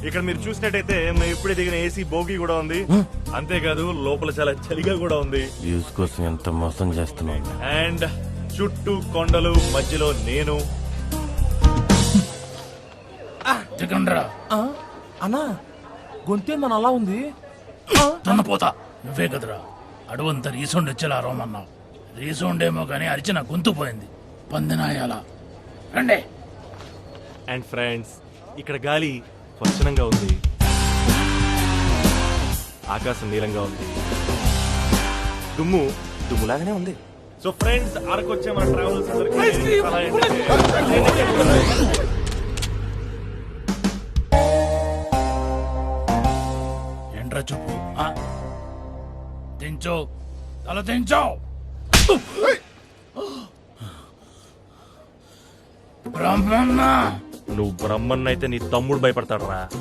ఇక్కడ మీరు చూసినట్టయితే మేము ఇప్పుడే దిగిన ఏసీ బోగి కూడా ఉంది. అంతేకాదు లోపల చాలా చలిగా కూడా ఉంది. వ్యూస్ కోసం ఎంత మోసం చేస్తున్నావు. అండ్ చుట్టూ కొండలు, మధ్యలో నేను. అన్నా గొంతేందని అలా ఉంది. దున్నపోతా నువ్వే కదరా అడవంతా రీసౌండ్ వచ్చేలా రోమన్నావు. రీసౌండ్ ఏమో కానీ అరిచిన గొంతు పోయింది. పందినాయాల రండి. అండ్ ఫ్రెండ్స్, ఇక్కడ గాలి స్వచ్ఛంగా ఉంది, ఆకాశం నీలంగా ఉంది, దుమ్ములాగానే ఉంది. సో ఫ్రెండ్స్, అరకు వచ్చే మన ట్రావెల్స్ ఏంట్రా చూపు దించో, తల దించో. బ్రహ్మన్న నువ్వు బ్రహ్మన్ అయితే నీ తమ్ముడు భయపడతాడు రా.